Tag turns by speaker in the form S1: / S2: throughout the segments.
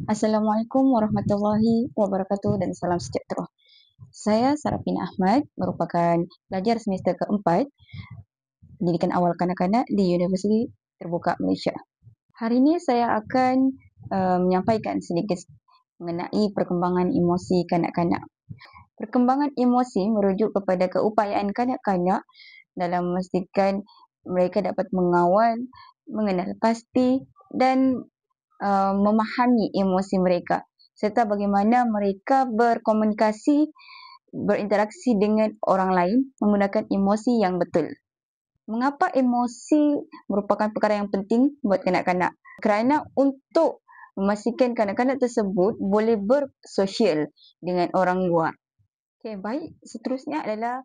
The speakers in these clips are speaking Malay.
S1: Assalamualaikum warahmatullahi wabarakatuh dan salam sejahtera. Saya Sarafina Ahmad, merupakan pelajar semester keempat pendidikan awal kanak-kanak di Universiti Terbuka Malaysia. Hari ini saya akan menyampaikan sedikit mengenai perkembangan emosi kanak-kanak. Perkembangan emosi merujuk kepada keupayaan kanak-kanak dalam memastikan mereka dapat mengawal, mengenal pasti dan memahami emosi mereka serta bagaimana mereka berkomunikasi, berinteraksi dengan orang lain menggunakan emosi yang betul. Mengapa emosi merupakan perkara yang penting buat kanak-kanak? Kerana untuk memastikan kanak-kanak tersebut boleh bersosial dengan orang luar. Baik. Seterusnya adalah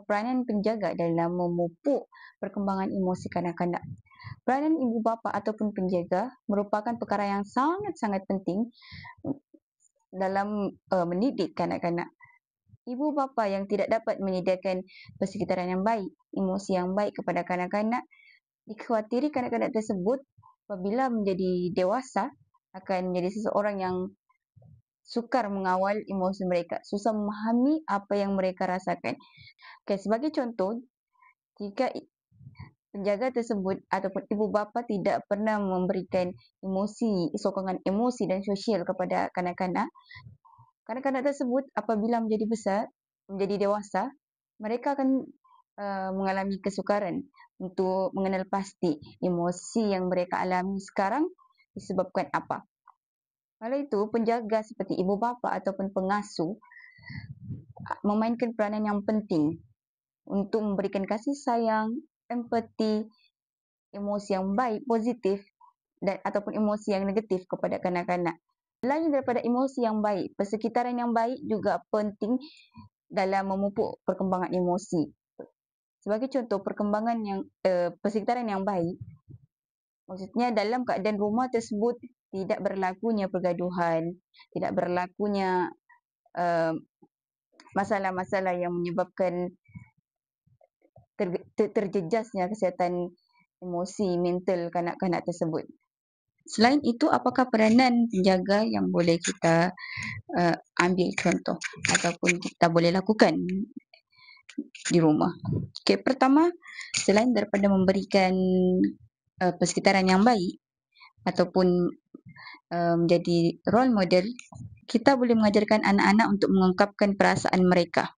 S1: peranan penjaga dalam memupuk perkembangan emosi kanak-kanak. Peranan ibu bapa ataupun penjaga merupakan perkara yang sangat-sangat penting dalam mendidik kanak-kanak. Ibu bapa yang tidak dapat menyediakan persekitaran yang baik, emosi yang baik kepada kanak-kanak, dikhawatiri kanak-kanak tersebut apabila menjadi dewasa akan menjadi seseorang yang sukar mengawal emosi mereka, susah memahami apa yang mereka rasakan. Sebagai contoh, jika penjaga tersebut ataupun ibu bapa tidak pernah memberikan sokongan emosi dan sosial kepada kanak-kanak, kanak-kanak tersebut apabila menjadi besar, menjadi dewasa, mereka akan mengalami kesukaran untuk mengenal pasti emosi yang mereka alami sekarang disebabkan apa. Oleh itu, penjaga seperti ibu bapa ataupun pengasuh memainkan peranan yang penting untuk memberikan kasih sayang, empati, emosi yang baik, positif dan ataupun emosi yang negatif kepada kanak-kanak. Selain daripada emosi yang baik, persekitaran yang baik juga penting dalam memupuk perkembangan emosi. Sebagai contoh, persekitaran yang baik, maksudnya dalam keadaan rumah tersebut tidak berlakunya pergaduhan, tidak berlakunya masalah-masalah yang menyebabkan terjejasnya kesihatan emosi mental kanak-kanak tersebut. Selain itu, apakah peranan penjaga yang boleh kita ambil contoh ataupun kita boleh lakukan di rumah? Pertama, selain daripada memberikan persekitaran yang baik ataupun menjadi role model, kita boleh mengajarkan anak-anak untuk mengungkapkan perasaan mereka.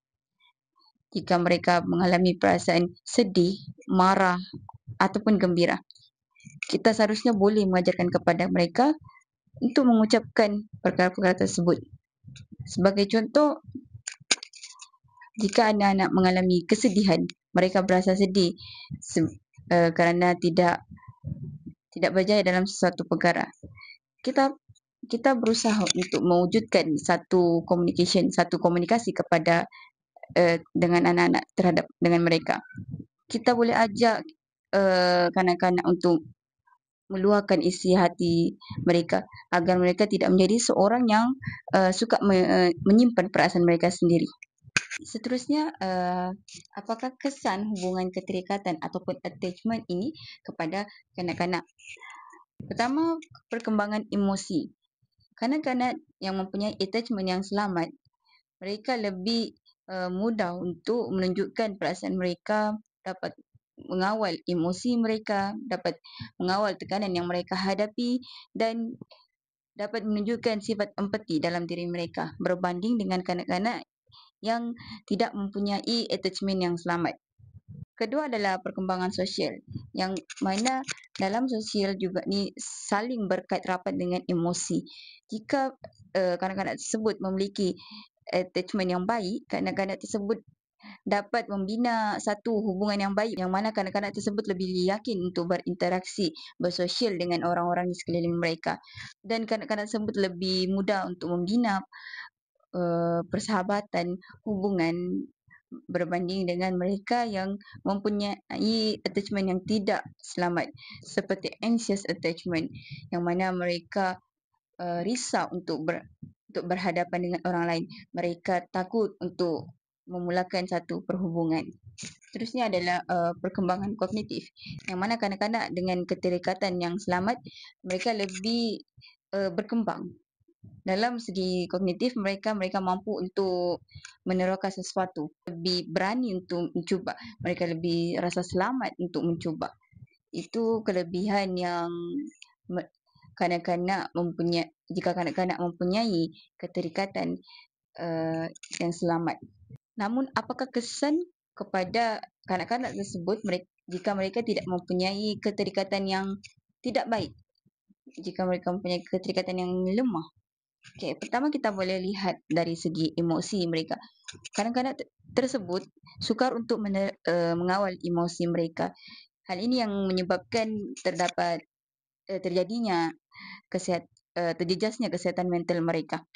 S1: Jika mereka mengalami perasaan sedih, marah ataupun gembira, kita seharusnya boleh mengajarkan kepada mereka untuk mengucapkan perkara-perkara tersebut. Sebagai contoh, jika anak-anak mengalami kesedihan, mereka berasa sedih kerana tidak berjaya dalam sesuatu perkara, kita berusaha untuk mewujudkan satu komunikasi kepada dengan anak-anak terhadap dengan mereka. Kita boleh ajak kanak-kanak untuk meluahkan isi hati mereka agar mereka tidak menjadi seorang yang suka menyimpan perasaan mereka sendiri. Seterusnya, apakah kesan hubungan keterikatan ataupun attachment ini kepada kanak-kanak? Pertama, perkembangan emosi. Kanak-kanak yang mempunyai attachment yang selamat, mereka lebih mudah untuk menunjukkan perasaan mereka, dapat mengawal emosi mereka, dapat mengawal tekanan yang mereka hadapi dan dapat menunjukkan sifat empati dalam diri mereka berbanding dengan kanak-kanak yang tidak mempunyai attachment yang selamat. Kedua adalah perkembangan sosial, yang mana dalam sosial juga ni saling berkait rapat dengan emosi. Jika kanak-kanak tersebut memiliki attachment yang baik, kanak-kanak tersebut dapat membina satu hubungan yang baik, yang mana kanak-kanak tersebut lebih yakin untuk berinteraksi, bersosial dengan orang-orang di sekeliling mereka, dan kanak-kanak tersebut lebih mudah untuk membina persahabatan, hubungan berbanding dengan mereka yang mempunyai attachment yang tidak selamat, seperti anxious attachment, yang mana mereka risau untuk berhadapan dengan orang lain. Mereka takut untuk memulakan satu perhubungan. Seterusnya adalah perkembangan kognitif, yang mana kanak-kanak dengan keterikatan yang selamat, mereka lebih berkembang Dalam segi kognitif mereka mampu untuk menerapkan sesuatu, lebih berani untuk mencuba, mereka lebih rasa selamat untuk mencuba. Itu kelebihan yang jika kanak-kanak mempunyai keterikatan yang selamat. Namun apakah kesan kepada kanak-kanak tersebut jika mereka tidak mempunyai keterikatan yang tidak baik, jika mereka mempunyai keterikatan yang lemah? Okay, pertama kita boleh lihat dari segi emosi mereka. Kanak-kanak tersebut sukar untuk mengawal emosi mereka. Hal ini yang menyebabkan terjadinya terjejasnya kesihatan mental mereka.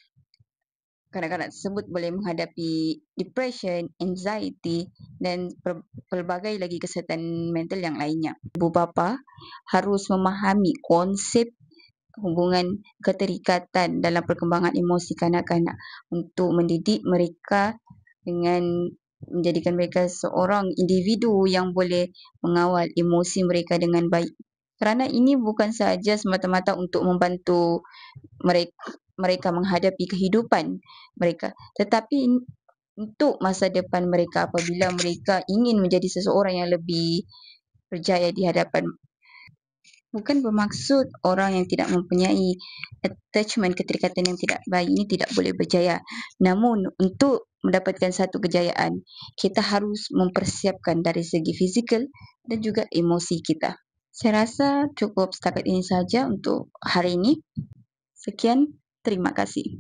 S1: Kanak-kanak tersebut boleh menghadapi depression, anxiety dan pelbagai lagi kesihatan mental yang lainnya. Ibu bapa harus memahami konsep hubungan keterikatan dalam perkembangan emosi kanak-kanak untuk mendidik mereka dengan menjadikan mereka seorang individu yang boleh mengawal emosi mereka dengan baik. Kerana ini bukan sahaja semata-mata untuk membantu mereka menghadapi kehidupan mereka, tetapi untuk masa depan mereka apabila mereka ingin menjadi seseorang yang lebih berjaya di hadapan. Bukan bermaksud orang yang tidak mempunyai attachment, keterikatan yang tidak baik ini tidak boleh berjaya. Namun untuk mendapatkan satu kejayaan, kita harus mempersiapkan dari segi fizikal dan juga emosi kita. Saya rasa cukup setakat ini saja untuk hari ini. Sekian, terima kasih.